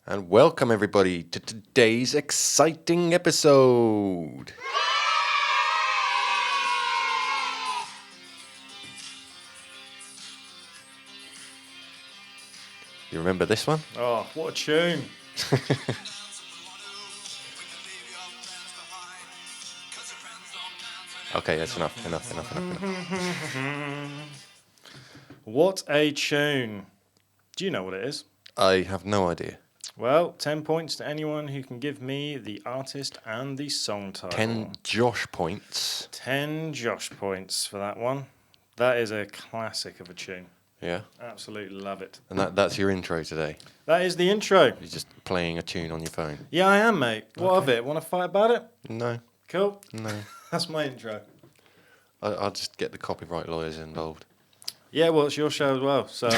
And welcome everybody to today's exciting episode. You remember this one? Oh, what a tune. Okay, that's enough. What a tune. Do you know what it is? I have no idea. Well, 10 points to anyone who can give me the artist and the song title. 10 Josh points. 10 Josh points for that one. That is a classic of a tune. Yeah. Absolutely love it. And that's your intro today. That is the intro. You're just playing a tune on your phone. Yeah, I am, mate. What of it? Want to fight about it? No. Cool. No. That's my intro. I'll just get the copyright lawyers involved. Yeah, well, it's your show as well, so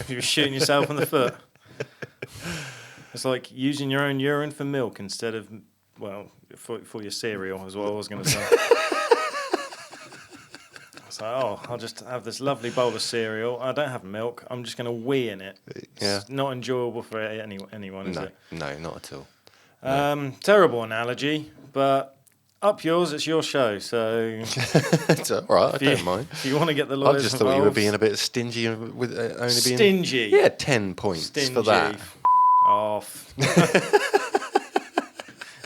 you're shooting yourself in the foot. It's like using your own urine for milk instead of, well, for your cereal is what I was going to say. It's like, oh, I'll just have this lovely bowl of cereal. I don't have milk. I'm just going to wee in it. Yeah. It's not enjoyable for anyone, is it? No, not at all. Terrible analogy, but up yours, it's your show, so... It's all right, I don't mind. If you want to get the I lawyers just involved, thought you were being a bit stingy with only being... Stingy? Yeah, 10 points Stingy. for that. Off.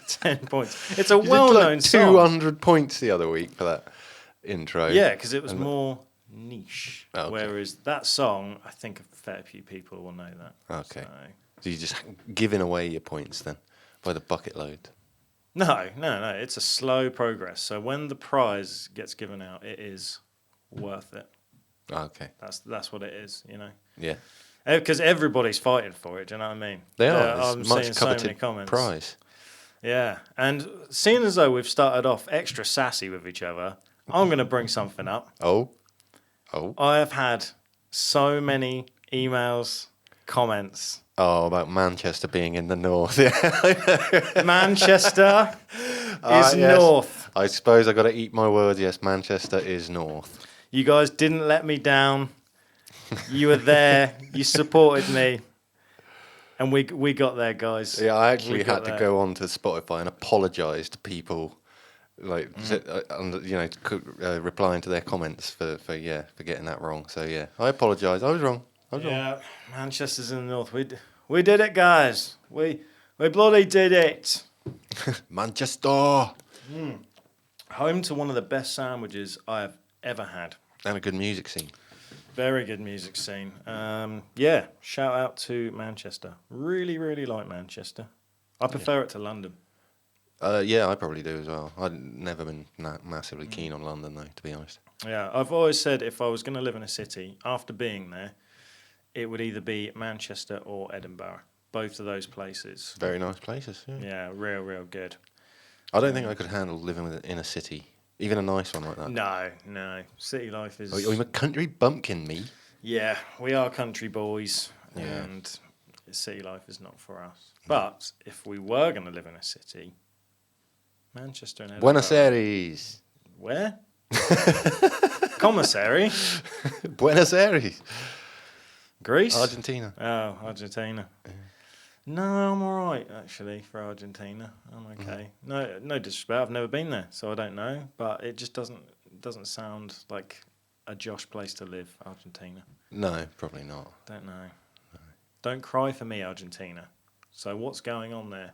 10 points. It's a well-known song. 200 points the other week for that intro. Yeah, because it was more niche. Oh, okay. Whereas that song, I think a fair few people will know that. Okay. So you're just giving away your points then by the bucket load. No. It's a slow progress. So when the prize gets given out, it is worth it. Okay. That's what it is, you know. Yeah. Because everybody's fighting for it. Do you know what I mean? They are. I'm It's much seeing so coveted many comments. prize. Yeah, and seeing as though we've started off extra sassy with each other, I'm going to bring something up. Oh. I have had so many emails, comments. Oh, about Manchester being in the north. Manchester is Yes. north. I suppose I got to eat my words. Yes, Manchester is north. You guys didn't let me down. You were there. You supported me. And we got there, guys. Yeah, I actually We got had to there. go on to Spotify and apologise to people, like replying to their comments for getting that wrong. So yeah, I apologise. I was wrong. Yeah, Manchester's in the north. We did it, guys. We bloody did it. Manchester. Home to one of the best sandwiches I have ever had. And a good music scene. Very good music scene. Yeah, shout out to Manchester. Really, really like Manchester. I prefer it to London. Yeah, I probably do as well. I've never been massively keen on London though, to be honest. Yeah, I've always said if I was going to live in a city, after being there, it would either be Manchester or Edinburgh. Both of those places. Very nice places. Yeah. Yeah, real good. I don't think I could handle living in a city, even a nice one like that. No. City life is... I'm a country bumpkin, me. Yeah, we are country boys, Yeah. and city life is not for us. But if we were going to live in a city, Manchester and Edinburgh. Buenos Aires. Where? Commissary? Buenos Aires. Greece? Argentina. Oh, Argentina. Yeah. No, I'm all right, actually, for Argentina. I'm okay. No disrespect. I've never been there, so I don't know. But it just doesn't sound like a Josh place to live, Argentina. No, probably not. Don't know. No. Don't cry for me, Argentina. So what's going on there?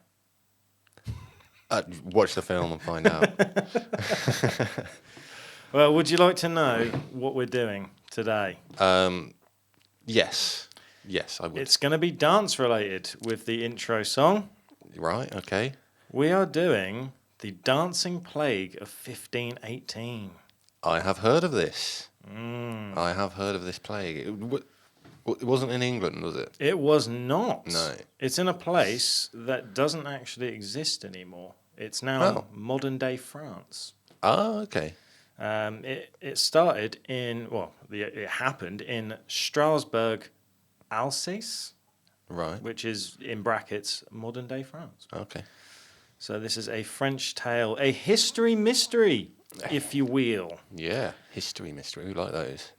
Watch the film and find out. Well, would you like to know what we're doing today? Yes, I would. It's going to be dance related with the intro song. Right, okay. We are doing the Dancing Plague of 1518. I have heard of this. I have heard of this plague. It wasn't in England, was it? It was not. No. It's in a place that doesn't actually exist anymore. It's now modern day France. Oh, okay. It started it happened in Strasbourg, Alsace, Right. which is in brackets modern day France. Okay. So this is a French tale, a history mystery, if you will. Yeah, history mystery. We like those.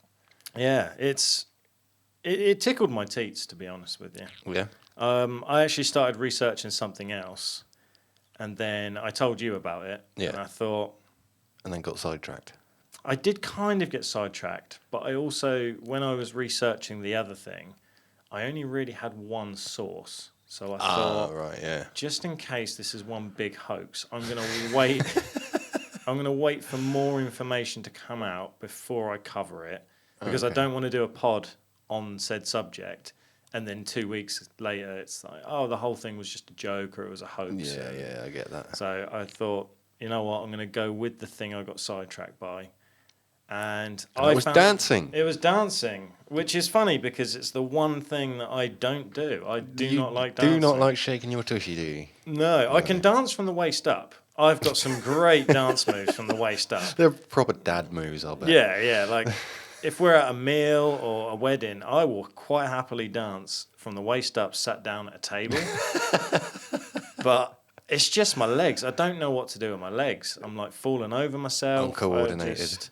Yeah, it tickled my teats, to be honest with you. Yeah. I actually started researching something else, and then I told you about it, Yeah. and I thought And then got sidetracked. I did kind of get sidetracked, but I also, when I was researching the other thing, I only really had one source. So I thought, right, yeah. just in case this is one big hoax, I'm going to wait. I'm going to wait for more information to come out before I cover it, because I Okay. don't want to do a pod on said subject, and then 2 weeks later it's like, oh, the whole thing was just a joke or it was a hoax. Yeah, I get that. So I thought, you know what, I'm going to go with the thing I got sidetracked by. And I was dancing. It was dancing, which is funny because it's the one thing that I don't do. I do not like dancing. Do not like shaking your tushy, do you? No, I can dance from the waist up. I've got some great dance moves from the waist up. They're proper dad moves, I'll bet. Yeah. Like if we're at a meal or a wedding, I will quite happily dance from the waist up, sat down at a table. But it's just my legs. I don't know what to do with my legs. I'm like falling over myself. Uncoordinated.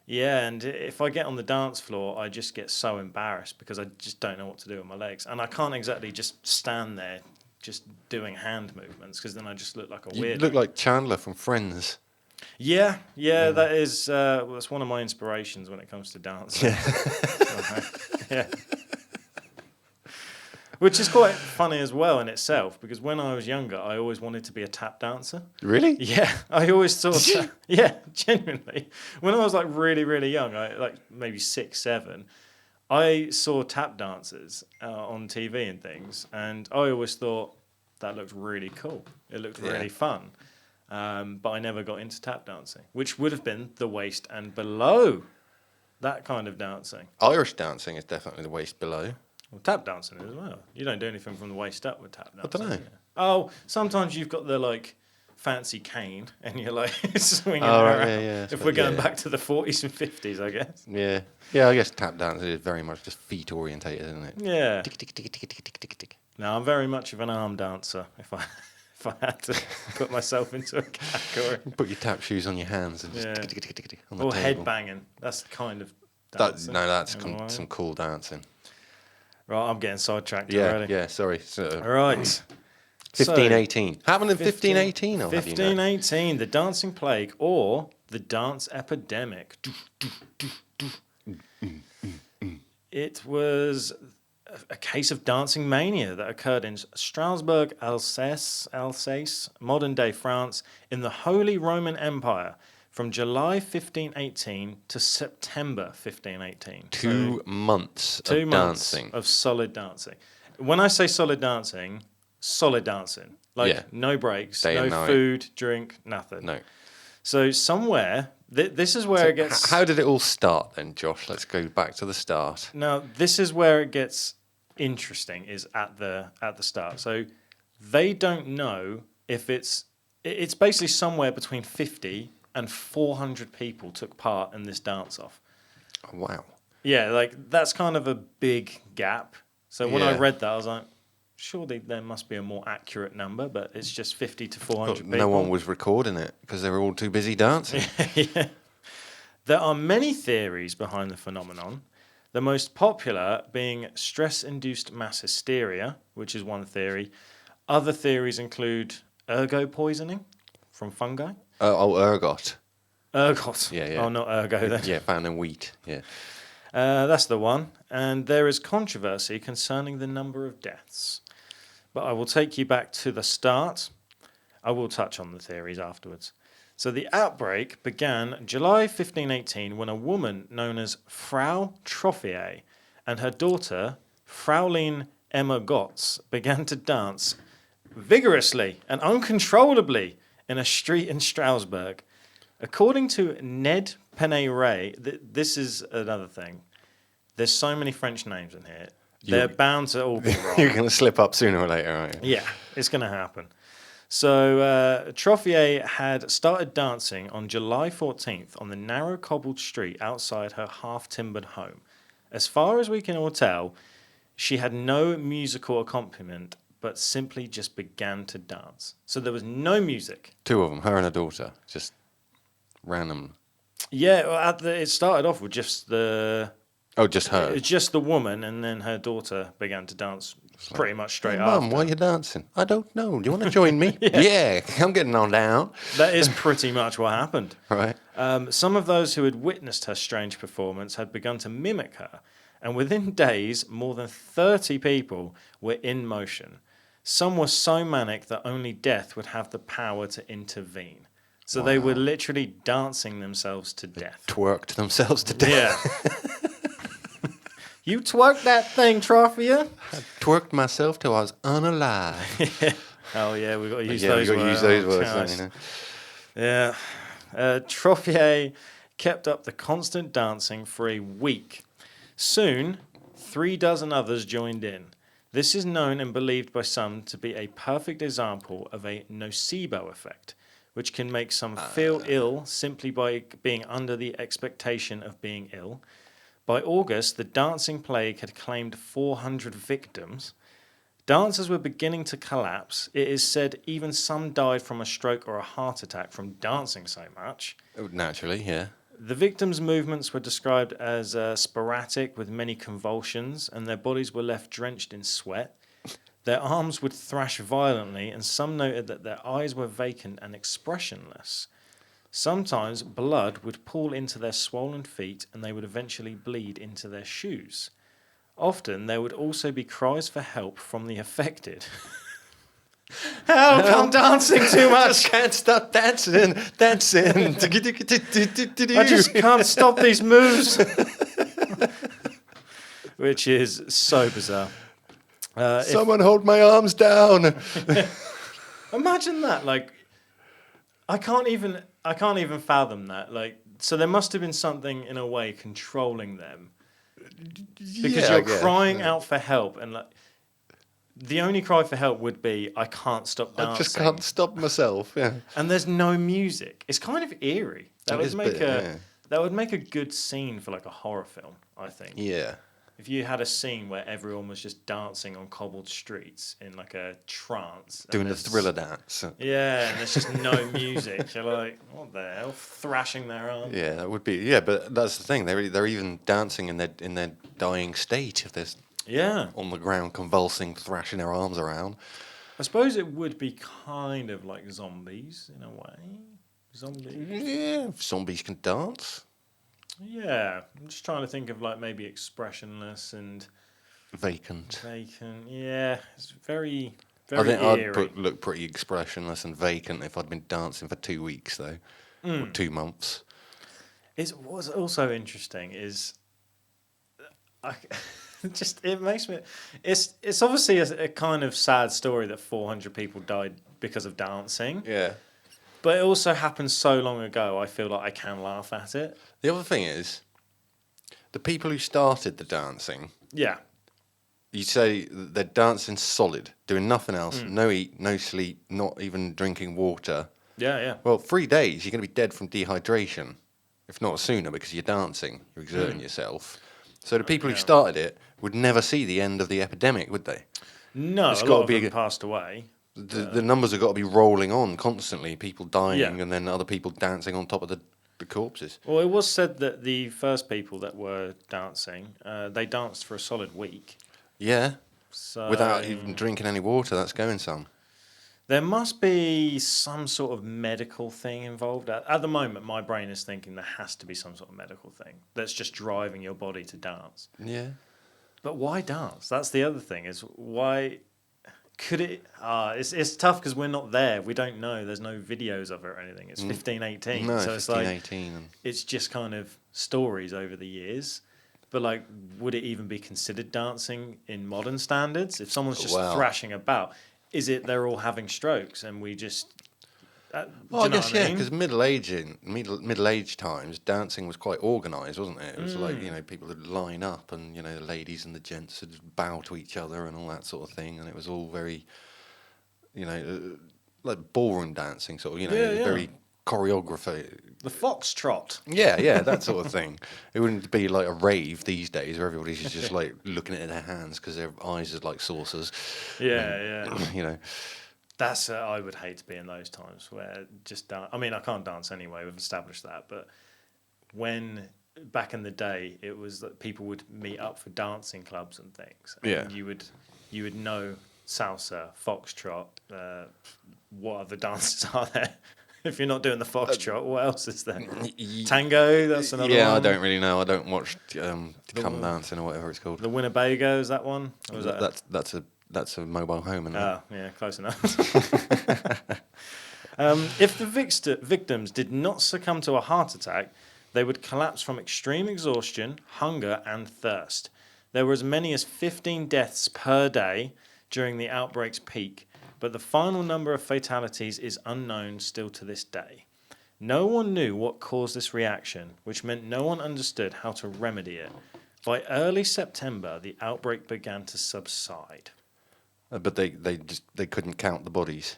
Yeah, and if I get on the dance floor, I just get so embarrassed because I just don't know what to do with my legs. And I can't exactly just stand there just doing hand movements because then I just look like a You weirdo. look like Chandler from Friends. Yeah, that is that's one of my inspirations when it comes to dancing. Yeah. Which is quite funny as well in itself, because when I was younger, I always wanted to be a tap dancer. Really? Yeah, I always thought, yeah, genuinely. When I was like really, really young, like maybe 6, 7, I saw tap dancers on TV and things, and I always thought that looked really cool. It looked really fun. But I never got into tap dancing, which would have been the waist and below, that kind of dancing. Irish dancing is definitely the waist below. Well, tap dancing as well. You don't do anything from the waist up with tap dancing. I don't know. Yeah. Oh, sometimes you've got the like fancy cane and you're like swinging Oh, around. right, yeah. If we're going yeah. back to the 40s and 50s, I guess. Yeah, I guess tap dancing is very much just feet orientated, isn't it? Yeah. Tick, tick, tick, tick, tick, tick, tick, tick. No, I'm very much of an arm dancer. If I had to put myself into a category. Put your tap shoes on your hands and just Yeah. tick, tick, tick, tick, tick, on the Or table. head banging. That's the kind of That, dancing. no, that's Am I right? some cool dancing. Right, I'm getting sidetracked Yeah, already. yeah, sorry. So, All right. 1518. Happened in 1518, I'll have you know. 1518, the dancing plague or the dance epidemic. It was a case of dancing mania that occurred in Strasbourg, Alsace, modern-day France, in the Holy Roman Empire from July 1518 to September 1518. 2 months 2 of months dancing. of solid dancing. When I say solid dancing. Like Yeah. no breaks, Day no and night. food, drink, nothing. No. So somewhere, this is where it gets... How did it all start then, Josh? Let's go back to the start. Now, this is where it gets interesting, is at the start. So they don't know if it's basically somewhere between 50 and 400 people took part in this dance-off. Oh, wow. Yeah, like that's kind of a big gap. So when I Yeah. read that, I was like, surely there must be a more accurate number, but it's just 50 to 400 people. No one was recording it because they were all too busy dancing. Yeah. There are many theories behind the phenomenon, the most popular being stress-induced mass hysteria, which is one theory. Other theories include ergo poisoning from fungi. Ergot. Ergot. Yeah, yeah. Oh, not ergo then. Yeah, found in wheat. Yeah. That's the one. And there is controversy concerning the number of deaths. But I will take you back to the start. I will touch on the theories afterwards. So the outbreak began July 1518 when a woman known as Frau Trophier and her daughter, Fraulein Emma Gotz, began to dance vigorously and uncontrollably in a street in Strasbourg. According to Ned Penne-Ray, this is another thing. There's so many French names in here. They're bound to all be wrong. You're going to slip up sooner or later, aren't you? Yeah, it's going to happen. So Trophier had started dancing on July 14th on the narrow cobbled street outside her half-timbered home. As far as we can all tell, she had no musical accompaniment, but simply just began to dance. So there was no music. 2 of them, her and her daughter, just random. Yeah, well, it started off with just the Oh, just her. It's just the woman, and then her daughter began to dance pretty much straight Hey, after. Mum, why are you dancing? I don't know. Do you want to join me? Yeah, I'm getting on down. That is pretty much what happened. Right. Some of those who had witnessed her strange performance had begun to mimic her, and within days, more than 30 people were in motion. Some were so manic that only death would have the power to intervene. So they were literally dancing themselves to death. Twerked themselves to death. Yeah. You twerked that thing, Trophia. Twerked myself till I was unalive. Oh, yeah, we've got to use Yeah, those you've got to use those words, Christ. don't you know? Yeah. Trophie kept up the constant dancing for a week. Soon, 36 others joined in. This is known and believed by some to be a perfect example of a nocebo effect, which can make some feel ill simply by being under the expectation of being ill. By August, the dancing plague had claimed 400 victims. Dancers were beginning to collapse. It is said even some died from a stroke or a heart attack from dancing so much. Naturally, yeah. The victims' movements were described as sporadic with many convulsions, and their bodies were left drenched in sweat. Their arms would thrash violently, and some noted that their eyes were vacant and expressionless. Sometimes blood would pool into their swollen feet, and they would eventually bleed into their shoes. Often there would also be cries for help from the affected. Help, I'm dancing too I much. just can't stop dancing. I just can't stop these moves. Which is so bizarre. Someone hold my arms down. Imagine that. Like, I can't even fathom that. Like, so there must have been something in a way controlling them. Because Yeah, I you're guess, crying out for help, and like, the only cry for help would be, I can't stop dancing. I just can't stop myself. Yeah. And there's no music. It's kind of eerie. That It is would a make bit, that would make a good scene for like a horror film, I think. Yeah. If you had a scene where everyone was just dancing on cobbled streets in like a trance. Doing the Thriller dance. Yeah, and there's just no music. You're like, what the hell? Thrashing their arms. Yeah, that would be. Yeah, but that's the thing. They're even dancing in their dying state. If they're Yeah. on the ground convulsing, thrashing their arms around. I suppose it would be kind of like zombies in a way. Zombies. Yeah, if zombies can dance. Yeah, I'm just trying to think of like maybe expressionless and Vacant. vacant. Yeah, it's very, I very think eerie. I'd look pretty expressionless and vacant if I'd been dancing for 2 weeks, though. Or 2 months. What's also interesting is, it makes me. It's obviously a kind of sad story that 400 people died because of dancing. Yeah. But it also happened so long ago. I feel like I can laugh at it. The other thing is, the people who started the dancing, Yeah. you say they're dancing solid, doing nothing else, no eat, no sleep, not even drinking water. Yeah, yeah. Well, 3 days, you're going to be dead from dehydration, if not sooner, because you're dancing, you're exerting yourself. So the people who started it would never see the end of the epidemic, would they? No, It's a gotta lot of be them passed away. The numbers have got to be rolling on constantly, people dying Yeah. and then other people dancing on top of the corpses. Well, it was said that the first people that were dancing, they danced for a solid week. Yeah, So without even drinking any water, that's going some. there must be some sort of medical thing involved. At the moment, my brain is thinking there has to be some sort of medical thing that's just driving your body to dance. Yeah. But why dance? That's the other thing. Is why could it? It's tough because we're not there. We don't know. There's no videos of it or anything. It's 1518. No, so it's 1518. like it's just kind of stories over the years. But like, would it even be considered dancing in modern standards? If someone's just thrashing about, is it they're all having strokes and we just? Well, I guess, yeah, mean? because middle age times, dancing was quite organised, wasn't it? It was like, people would line up and, the ladies and the gents would bow to each other and all that sort of thing. And it was all very, like ballroom dancing, sort of, very choreography. The foxtrot. Yeah, that sort of thing. It wouldn't be like a rave these days where everybody's just like looking at their hands because their eyes are like saucers. Yeah. That's I would hate to be in those times where just dance. I mean, I can't dance anyway. We've established that. But when back in the day, it was that people would meet up for dancing clubs and things. And Yeah. you would know salsa, foxtrot. What other dances are there? If you're not doing the foxtrot, what else is there? Tango, that's another one. Yeah, I don't really know. I don't watch Come Dancing or whatever it's called. The Winnebago, is that one? Or is that That's a mobile home, isn't it? Oh, yeah, close enough. If the victims did not succumb to a heart attack, they would collapse from extreme exhaustion, hunger, and thirst. There were as many as 15 deaths per day during the outbreak's peak, but the final number of fatalities is unknown still to this day. No one knew what caused this reaction, which meant no one understood how to remedy it. By early September, the outbreak began to subside. But they couldn't count the bodies.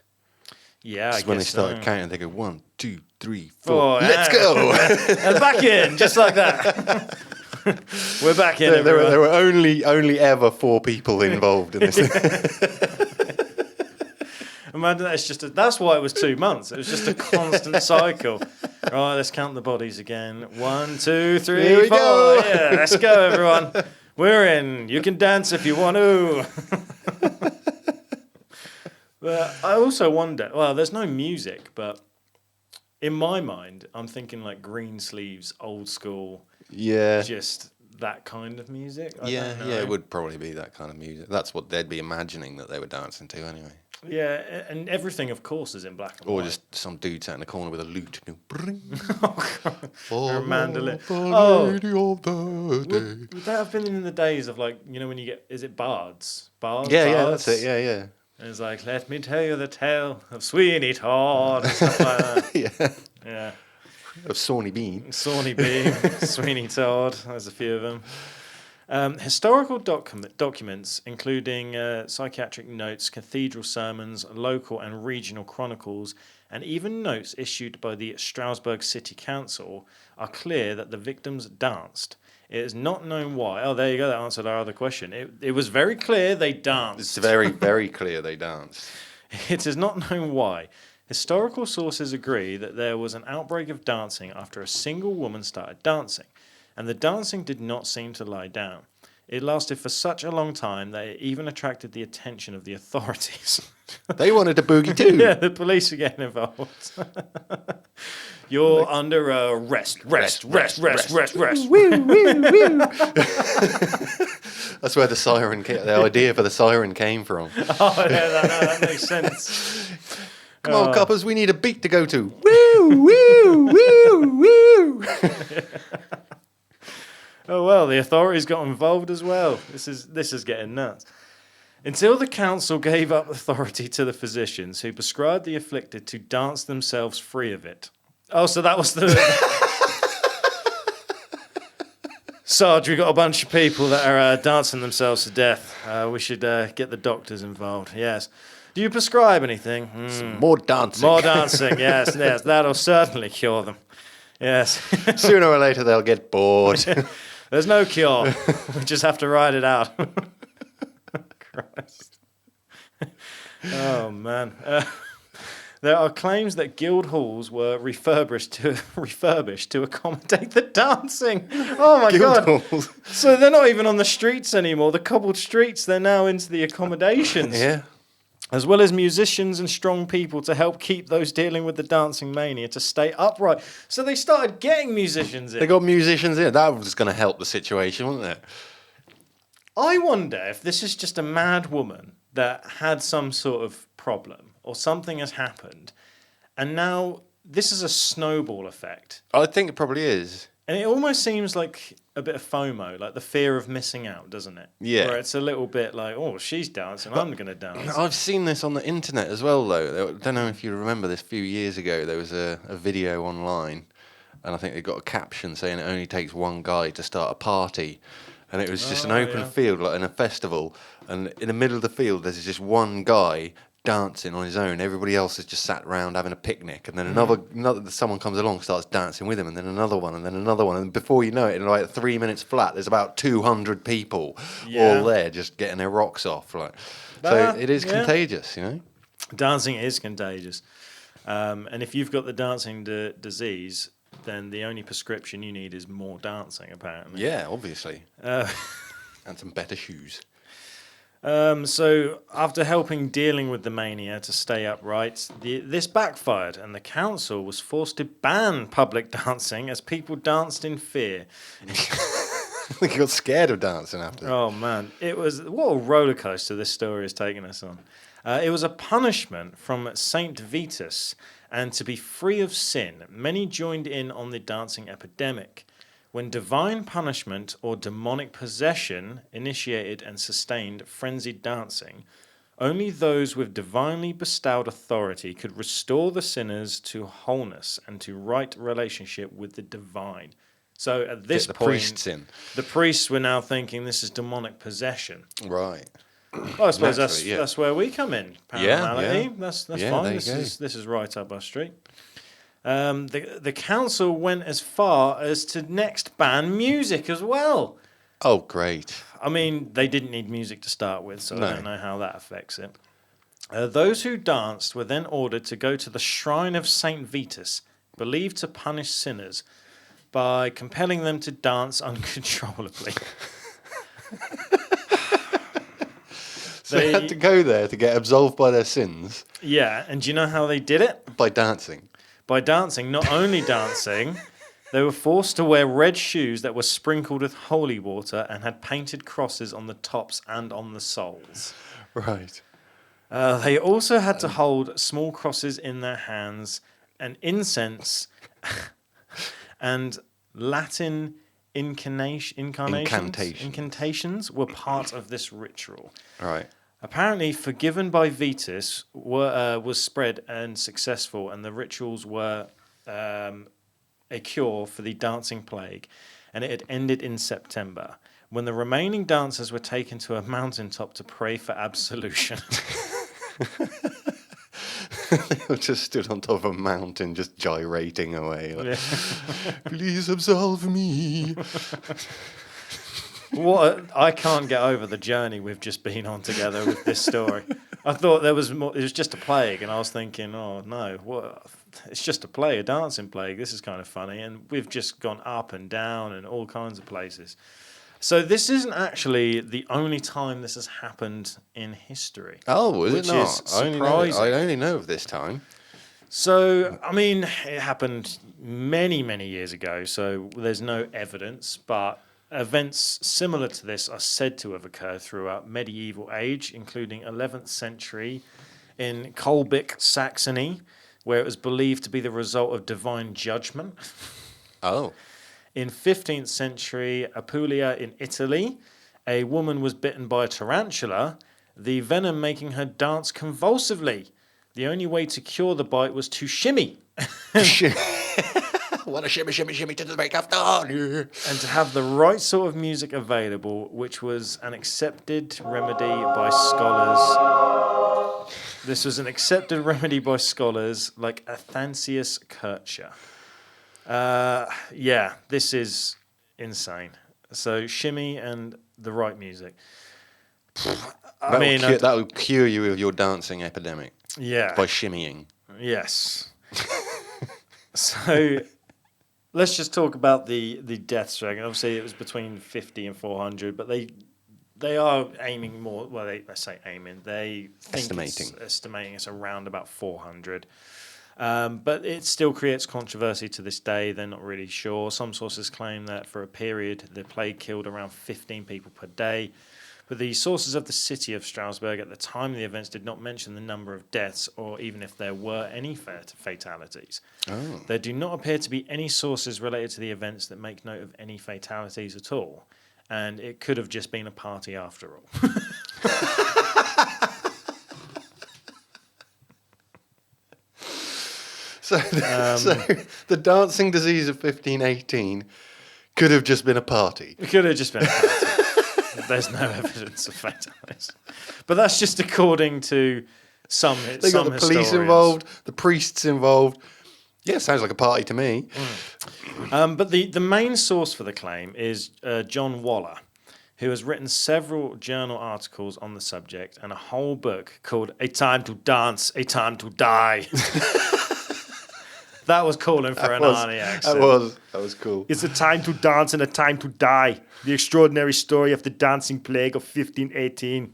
Yeah, I guess when they started so. counting, they go 1, 2, 3, 4. Oh, Let's go! And back in, just like that. We're back in. There were only ever 4 people involved in this. Imagine that's why it was 2 months. It was just a constant cycle. Right, let's count the bodies again. 1, 2, 3, Here we 4. go. Yeah, let's go, everyone. We're in. You can dance if you want to. But I also wonder. Well, there's no music, but in my mind, I'm thinking like Greensleeves, old school. Yeah. Just that kind of music. I Yeah, don't know. yeah, it would probably be that kind of music. That's what they'd be imagining that they were dancing to anyway. Yeah, and everything, of course, is in black and white. Or just some dude sat in the corner with a lute. Or a mandolin. Lady of the day. Would that have been in the days of like, you know, when you get, is it bards? Bards? Yeah, Bards? that's it. Yeah. And it's like, let me tell you the tale of Sweeney Todd and stuff like that. Yeah. Of Sawney Bean. Sawney Bean, Sweeney Todd, there's a few of them. Historical documents, including psychiatric notes, cathedral sermons, local and regional chronicles, and even notes issued by the Strasbourg City Council, are clear that the victims danced. It is not known why. Oh, there you go. That answered our other question. It was very clear they danced. It's very, very clear they danced. It is not known why. Historical sources agree that there was an outbreak of dancing after a single woman started dancing, and the dancing did not seem to lie down. It lasted for such a long time that it even attracted the attention of the authorities. They wanted to boogie too. Yeah, the police are getting involved. You're under arrest. Rest. Woo, woo, woo. That's where the idea for the siren came from. Oh, yeah, that makes sense. Come on, coppers, we need a beat to go to. Woo, woo, woo, woo. Oh, well, the authorities got involved as well. This is getting nuts. Until the council gave up authority to the physicians who prescribed the afflicted to dance themselves free of it. Oh, so that was the... Sarge, we got a bunch of people that are dancing themselves to death. We should get the doctors involved. Yes. Do you prescribe anything? More dancing. More dancing, yes. That'll certainly cure them. Yes. Sooner or later they'll get bored. There's no cure. We just have to ride it out. Christ. Oh, man. There are claims that guild halls were refurbished to accommodate the dancing. Oh, my God. Halls. So they're not even on the streets anymore. The cobbled streets, they're now into the accommodations. Yeah. As well as musicians and strong people to help keep those dealing with the dancing mania to stay upright. So they started getting musicians in. They got musicians in. That was going to help the situation, wasn't it? I wonder if this is just a mad woman that had some sort of problem or something has happened. And now this is a snowball effect. I think it probably is. And it almost seems like a bit of FOMO, like the fear of missing out, doesn't it? Yeah. Where it's a little bit like, oh, she's dancing, I'm going to dance. I've seen this on the internet as well, though. I don't know if you remember this. A few years ago, there was a video online, and I think they got a caption saying it only takes one guy to start a party. And it was just an open field, like in a festival. And in the middle of the field, there's just one guy dancing on his own. Everybody else is just sat around having a picnic. And then another someone comes along, starts dancing with him, and then another one, and then another one. And before you know it, in like 3 minutes flat, there's about 200 people all there just getting their rocks off. Like, so it is contagious, you know? Dancing is contagious. And if you've got the dancing disease, then the only prescription you need is more dancing, apparently. Yeah, obviously. Uh, And some better shoes. So, after helping dealing with the mania to stay upright, this backfired, and the council was forced to ban public dancing as people danced in fear. They got scared of dancing after. Oh man, what a roller coaster this story has taken us on. It was a punishment from Saint Vitus, and to be free of sin, many joined in on the dancing epidemic. When divine punishment or demonic possession initiated and sustained frenzied dancing, only those with divinely bestowed authority could restore the sinners to wholeness and to right relationship with the divine. So at this Get the point, priests in. the priests were now thinking this is demonic possession. Right. Well, I suppose Naturally, that's where we come in. Paranormality. Yeah. That's Yeah, fine. there you This is right up our street. The council went as far as to next ban music as well. Oh, great. I mean, they didn't need music to start with, so No. I don't know how that affects it. Those who danced were then ordered to go to the shrine of Saint Vitus, believed to punish sinners, by compelling them to dance uncontrollably. So they had to go there to get absolved by their sins Yeah, and do you know how they did it? by dancing. By dancing, not only dancing, they were forced to wear red shoes that were sprinkled with holy water and had painted crosses on the tops and on the soles. Right. They also had to hold small crosses in their hands, and incense and Latin incantations were part of this ritual. Right. Apparently, forgiven by Vetus was spread and successful, and the rituals were a cure for the dancing plague, and it had ended in September, when the remaining dancers were taken to a mountaintop to pray for absolution. They just stood on top of a mountain, just gyrating away. Like, please absolve me. I can't get over the journey we've just been on together with this story. I thought there was more, it was just a plague, and I was thinking, oh no, what? It's just a dancing plague. This is kind of funny, and we've just gone up and down and all kinds of places. So this isn't actually the only time this has happened in history. Oh, is which it not? is surprising. I only know of this time. So, I mean, it happened many, many years ago, so there's no evidence, but events similar to this are said to have occurred throughout medieval age, including 11th century in Kolbik, Saxony, where it was believed to be the result of divine judgment. Oh. In 15th century Apulia in Italy, a woman was bitten by a tarantula, the venom making her dance convulsively. The only way to cure the bite was to shimmy. What a shimmy, shimmy, shimmy to the break of dawn. And to have the right sort of music available, which was an accepted remedy by scholars. This was an accepted remedy by scholars like Athanasius Kircher. Yeah, this is insane. So shimmy and the right music. That would cure you of your dancing epidemic. Yeah. By shimmying. Yes. So let's just talk about the deaths rate. Obviously, it was between 50 and 400, but they are aiming more. Well, they say aiming. They think estimating it's around about 400. But it still creates controversy to this day. They're not really sure. Some sources claim that for a period, the plague killed around 15 people per day. But the sources of the city of Strasbourg at the time of the events did not mention the number of deaths or even if there were any fatalities. Oh. There do not appear to be any sources related to the events that make note of any fatalities at all. And it could have just been a party after all. So the dancing disease of 1518 could have just been a party. It could have just been a party. There's no evidence of fatalities. But that's just according to some historians. They got the police involved, the priests involved. Yeah, sounds like a party to me. But the main source for the claim is John Waller, who has written several journal articles on the subject and a whole book called A Time to Dance, A Time to Die. That was calling for an Arnie accent. That was cool. It's a time to dance and a time to die. The extraordinary story of the dancing plague of 1518.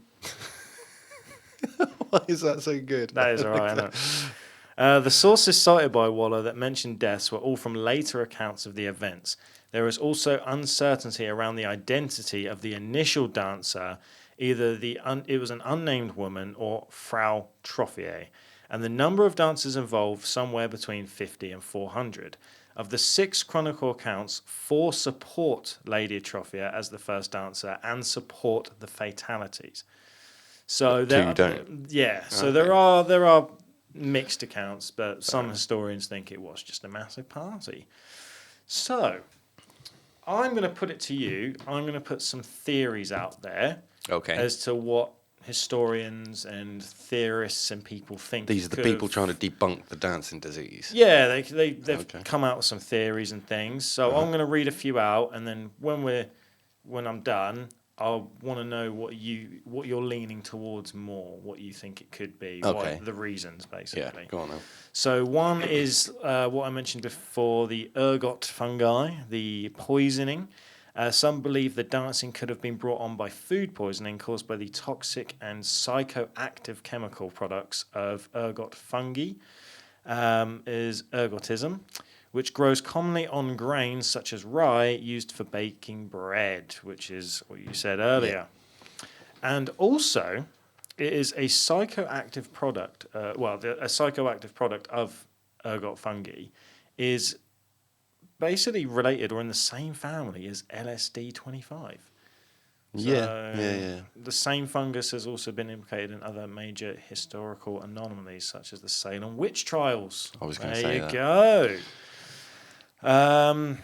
Why is that so good? That is alright, isn't it? The sources cited by Waller that mentioned deaths were all from later accounts of the events. There is also uncertainty around the identity of the initial dancer. Either it was an unnamed woman or Frau Troffier, and the number of dancers involved somewhere between 50 and 400. Of the 6 chronicle accounts, 4 support Lady Troffier as the first dancer and support the fatalities. So Two don't. Yeah, so Okay. there are mixed accounts, but some historians think it was just a massive party. So I'm going to put it to you. I'm going to put some theories out there. Okay. As to what historians and theorists and people think. These are the people trying to debunk the dancing disease. Yeah, they've come out with some theories and things. So I'm going to read a few out, and then when I'm done, I want to know what you're leaning towards more, what you think it could be, Okay. the reasons basically. Yeah, go on now. So one is what I mentioned before, the ergot fungi, the poisoning. Some believe the dancing could have been brought on by food poisoning caused by the toxic and psychoactive chemical products of ergot fungi, is ergotism, which grows commonly on grains such as rye used for baking bread, which is what you said earlier. Yeah. And also, it is a psychoactive product, a psychoactive product of ergot fungi is basically related or in the same family as LSD-25. Yeah. The same fungus has also been implicated in other major historical anomalies, such as the Salem witch trials. I was going to say that. There you go.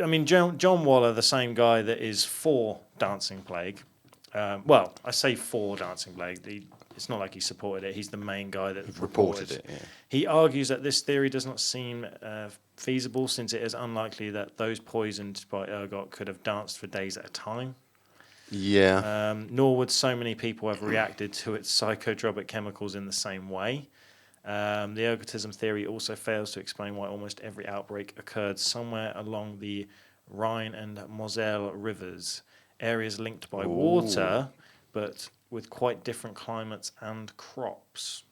I mean, John Waller, the same guy that is for dancing plague. Well, I say for dancing plague. It's not like he supported it. He's the main guy that reported it. Yeah. He argues that this theory does not seem feasible, since it is unlikely that those poisoned by ergot could have danced for days at a time. Yeah. Nor would so many people have reacted to its psychotropic chemicals in the same way. The ergotism theory also fails to explain why almost every outbreak occurred somewhere along the Rhine and Moselle rivers, areas linked by water, but with quite different climates and crops.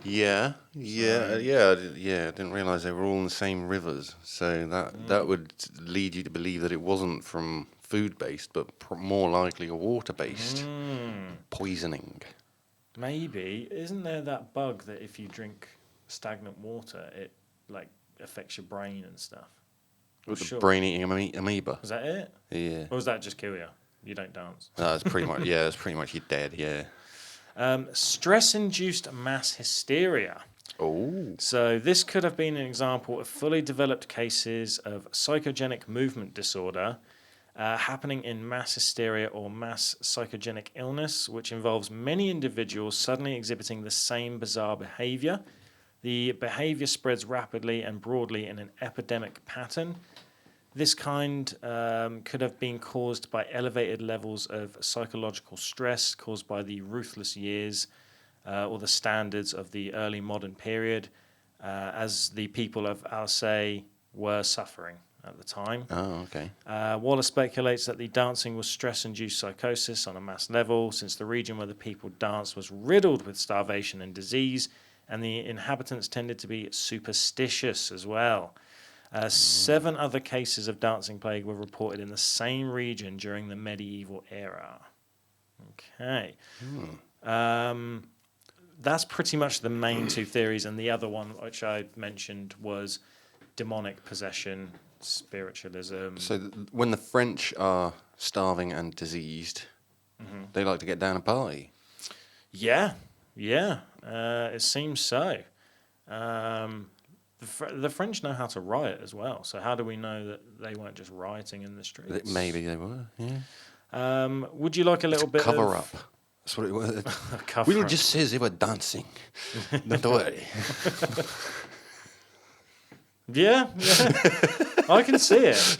Yeah. I didn't realise they were all in the same rivers. So that would lead you to believe that it wasn't from food-based, but more likely a water-based poisoning. Maybe. Isn't there that bug that if you drink stagnant water, it affects your brain and stuff? With the brain-eating amoeba. Is that it? Yeah. Or does that just kill you? You don't dance. That's pretty much. Yeah, that's pretty much you're dead. Yeah. Stress-induced mass hysteria. Oh. So this could have been an example of fully developed cases of psychogenic movement disorder happening in mass hysteria or mass psychogenic illness, which involves many individuals suddenly exhibiting the same bizarre behavior. The behavior spreads rapidly and broadly in an epidemic pattern. This kind could have been caused by elevated levels of psychological stress caused by the ruthless years or the standards of the early modern period, as the people of Alsace were suffering at the time. Oh, okay. Waller speculates that the dancing was stress-induced psychosis on a mass level, since the region where the people danced was riddled with starvation and disease, and the inhabitants tended to be superstitious as well. 7 other cases of dancing plague were reported in the same region during the medieval era. Okay. That's pretty much the main 2 theories, and the other one, which I mentioned, was demonic possession, spiritualism. So when the French are starving and diseased, they like to get down and party. Yeah, it seems so. The French know how to riot as well, so how do we know that they weren't just rioting in the streets? Maybe they were, yeah. Would you like a little bit cover of... up. That's what it was. Cover Will up. just says they were dancing. Don't worry. Yeah. I can see it.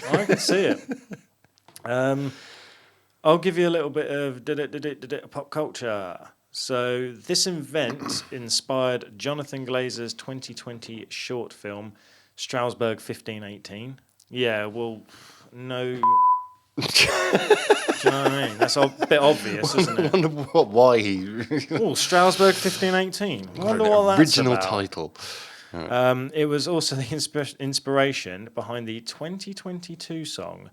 I'll give you a little bit of pop culture. So this event inspired Jonathan Glazer's 2020 short film Strasbourg 1518. Yeah, well, no. Do you know what I mean? That's a bit obvious, isn't I it? wonder why he. Oh, Strasbourg 1518. I wonder what that's Original about. title. It was also the inspiration behind the 2022 song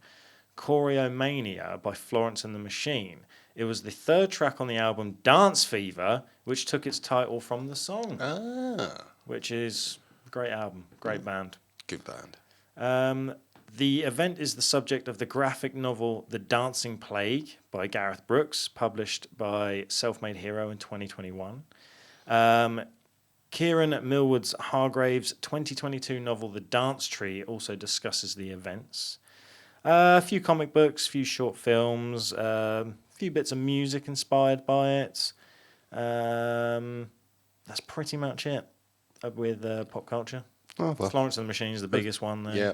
Choreomania by Florence and the Machine. It was the third track on the album Dance Fever, which took its title from the song, which is a great album, great band. Good band. The event is the subject of the graphic novel The Dancing Plague by Gareth Brooks, published by Self-Made Hero in 2021. Kieran Millward's Hargrave's 2022 novel The Dance Tree also discusses the events. A few comic books, a few short films, a few bits of music inspired by it. That's pretty much it with pop culture. Oh, well. Florence and the Machine is the biggest one there. Yeah.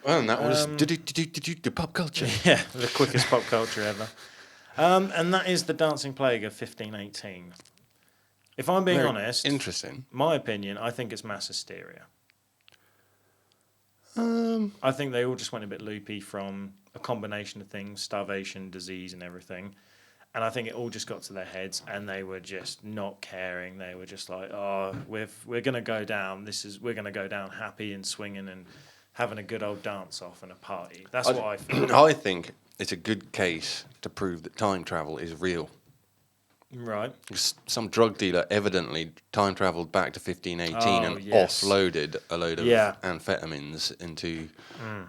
Well, and that was the pop culture. Yeah, the quickest pop culture ever. And that is The Dancing Plague of 1518. If I'm being honest, Interesting. my opinion, I think it's mass hysteria. I think they all just went a bit loopy from a combination of things, starvation, disease, and everything. And I think it all just got to their heads, and they were just not caring. They were just like, "Oh, we're gonna go down. We're gonna go down happy and swinging and having a good old dance off and a party." That's what I think. I think it's a good case to prove that time travel is real. Right. Some drug dealer evidently time travelled back to 1518 and offloaded a load of amphetamines into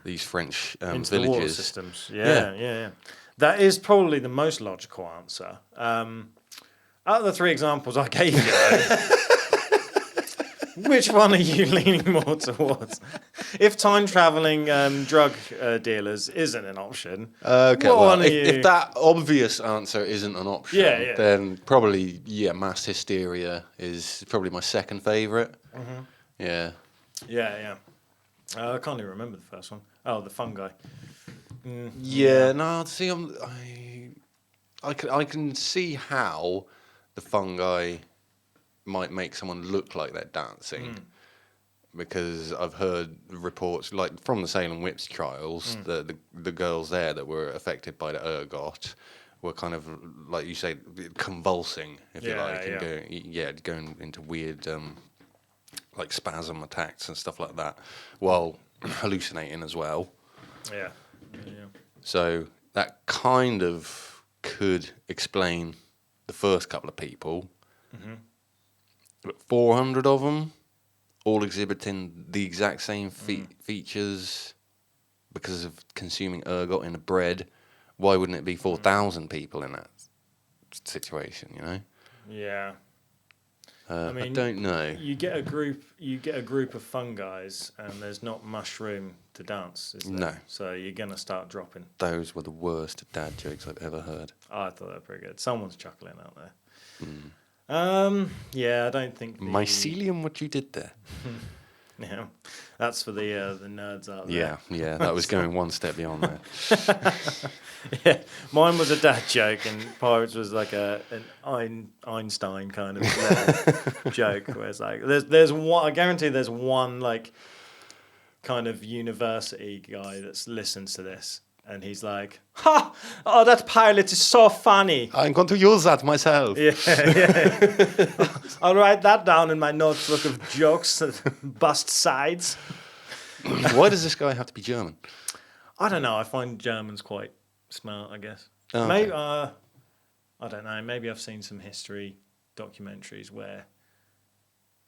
these French into villages. The water systems. Yeah. That is probably the most logical answer. Out of the three examples I gave you, which one are you leaning more towards? If time traveling drug dealers isn't an option, okay, well, if that obvious answer isn't an option, then probably mass hysteria is probably my second favourite. Mm-hmm. Yeah. I can't even remember the first one. Oh, the fungi. No, see, I can see how the fungi might make someone look like they're dancing, because I've heard reports, like from the Salem witch trials, the girls there that were affected by the ergot were kind of, like you say, convulsing, if you like, and going into weird like spasm attacks and stuff like that, while hallucinating as well. Yeah. So that kind of could explain the first couple of people. Mm-hmm. But 400 of them, all exhibiting the exact same features because of consuming ergot in a bread. Why wouldn't it be 4,000 people in that situation, you know? Yeah. I don't know. You get a group of fungi, and there's not much room to dance, is there? No. So you're gonna start dropping. Those were the worst dad jokes I've ever heard. Oh, I thought they were pretty good. Someone's chuckling out there. Yeah, I don't think Mycelium, what you did there. Yeah, that's for the nerds out there. Yeah, that was going one step beyond that. Yeah, mine was a dad joke, and Pirates was like an Einstein kind of joke, where it's like there's one. I guarantee there's one like kind of university guy that listens to this, and he's like, "Ha! Oh, that pilot is so funny. I'm going to use that myself." Yeah. I'll write that down in my notebook of jokes that bust sides. Why does this guy have to be German? I don't know. I find Germans quite smart, I guess. Oh, okay. Maybe I don't know. Maybe I've seen some history documentaries where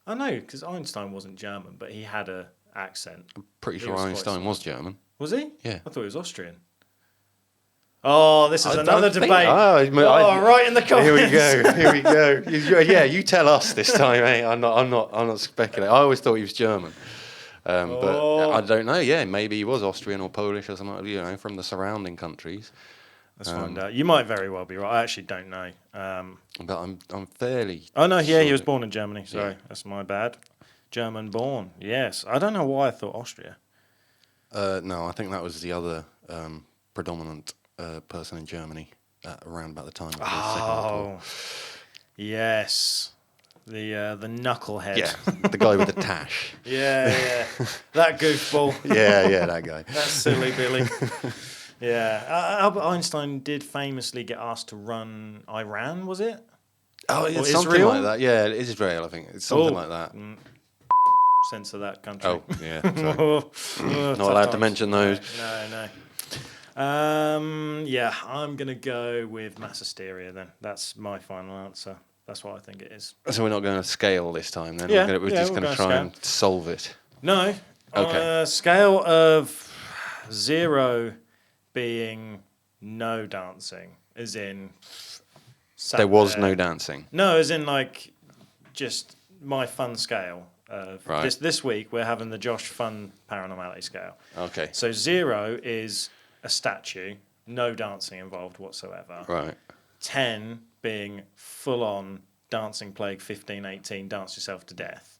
I know, because Einstein wasn't German, but he had a accent. I'm pretty sure Einstein was German. Was he? Yeah. I thought he was Austrian. Oh, this is another debate. Right in the comments. Here we go. Yeah, you tell us this time, eh? I'm not speculating. I always thought he was German. But I don't know. Yeah, maybe he was Austrian or Polish or something, you know, from the surrounding countries. Let's find out. You might very well be right. I actually don't know. But I'm fairly. Oh no, yeah, he was born in Germany. Sorry, that's my bad. German born. Yes, I don't know why I thought Austria. No, I think that was the other predominant person in Germany around about the time of the Second World War. Yes. The knucklehead. Yeah, the guy with the tash. Yeah. That goofball. Yeah, that guy. That silly Billy. Yeah. Albert Einstein did famously get asked to run Iran, was it? Oh, Or it's something Israel? like that. Yeah, it is Israel, I think. It's something like that. Censor that country. Oh, yeah. Sorry. Not allowed to mention those. No. Yeah, I'm going to go with mass hysteria then. That's my final answer. That's what I think it is. So we're not going to scale this time then? Yeah, we're just going to try scale. and solve it. No. Okay. On a scale of 0 being no dancing, as in... There was no dancing. No, as in like just my fun scale. Right. This week we're having the Josh Fun Paranormality scale. Okay. So 0 is a statue, no dancing involved whatsoever. Right. 10 being full on dancing plague, 15, 18, dance yourself to death.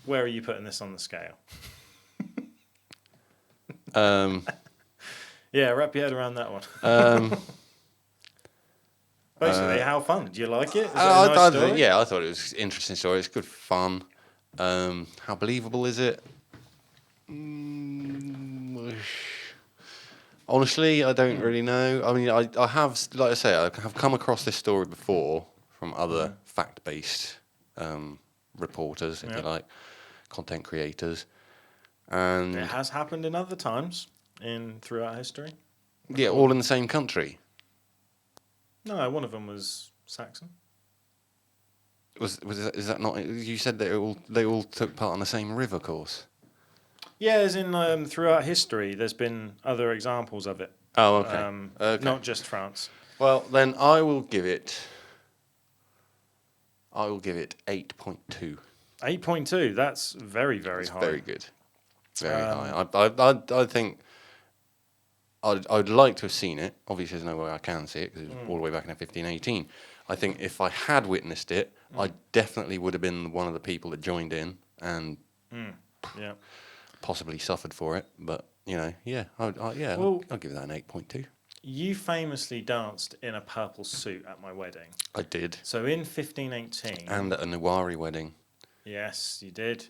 Where are you putting this on the scale? Yeah, wrap your head around that one. Basically, how fun? Do you like it? Is it a nice story? Yeah, I thought it was an interesting story. It's good fun. How believable is it? Honestly, I don't really know. I mean, I have, like I say, I have come across this story before from other fact-based reporters, if you like, content creators, and It has happened in other times throughout history. Yeah, all in the same country. No, one of them was Saxon. Is that not? You said they all took part on the same river course. Yeah, as in throughout history, there's been other examples of it. Oh, okay. Okay. Not just France. Well, then I will give it 8.2. 8.2. That's very, very high. Very good. Very high. I think I'd like to have seen it. Obviously, there's no way I can see it because it was all the way back in 1518. I think if I had witnessed it, I definitely would have been one of the people that joined in and possibly suffered for it. But I'll give that an 8.2. You famously danced in a purple suit at my wedding. I did. So in 1518... And at a Nawari wedding. Yes, you did.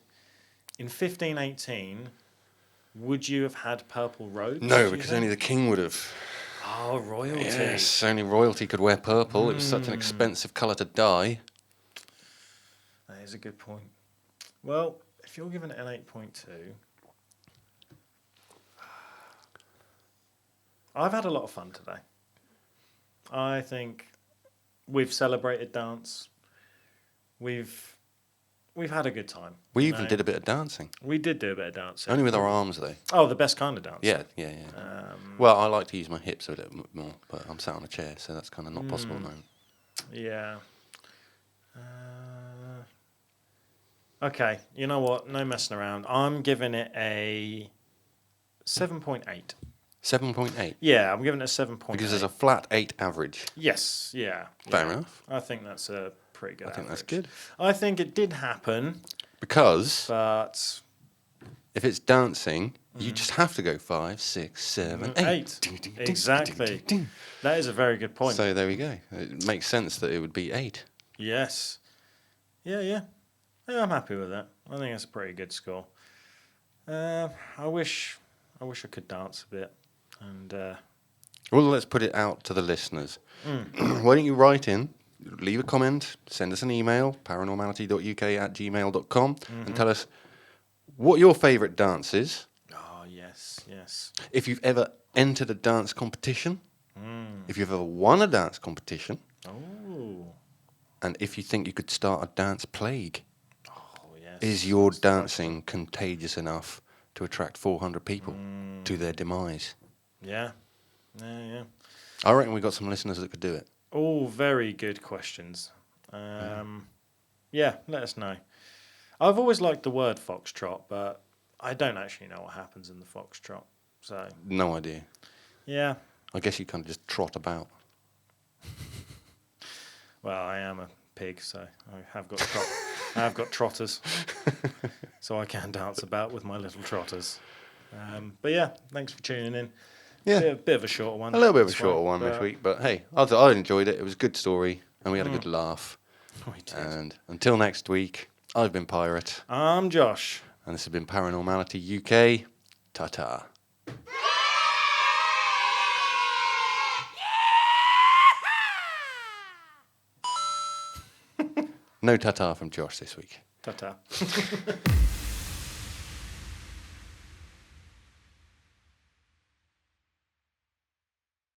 In 1518, would you have had purple robes? No, because only the king would have. Oh, royalty. Yes, only royalty could wear purple. It was such an expensive colour to dye. That is a good point. Well, if you're giving it an 8.2... I've had a lot of fun today. I think we've celebrated dance. We've had a good time. We even did a bit of dancing. We did do a bit of dancing. Only with our arms, though. Oh, the best kind of dancing. Yeah. Well, I like to use my hips a little bit more, but I'm sat on a chair, so that's kind of not possible at the moment. Yeah. Okay, you know what? No messing around. I'm giving it a 7.8. 7.8? Yeah, I'm giving it a 7.8. Because there's a flat 8 average. Yes, yeah. Fair enough. I think that's a pretty good average. I think that's good. I think it did happen. Because but if it's dancing, you just have to go 5, 6, 7, 8. Exactly. That is a very good point. So there we go. It makes sense that it would be 8. Yes. Yeah, I'm happy with that. I think that's a pretty good score. I wish I could dance a bit. And well, let's put it out to the listeners. Why don't you write in, leave a comment, send us an email, paranormality.uk@gmail.com, and tell us what your favourite dance is. Oh, yes. If you've ever entered a dance competition, if you've ever won a dance competition, and if you think you could start a dance plague. Oh, yes. Is your dancing contagious enough to attract 400 people to their demise? Yeah. I reckon we got some listeners that could do it. All very good questions. Yeah, let us know. I've always liked the word foxtrot, but I don't actually know what happens in the foxtrot. So No idea. Yeah. I guess you kind of just trot about. Well, I am a pig, so I have got trotters, so I can dance about with my little trotters. But yeah, thanks for tuning in. Yeah, a bit of a shorter one. A little bit of a shorter one this week, but hey, I enjoyed it. It was a good story, and we had a good laugh. We did. And until next week, I've been Pirate. I'm Josh. And this has been Paranormality UK. Ta-ta. No ta-ta from Josh this week. Ta-ta.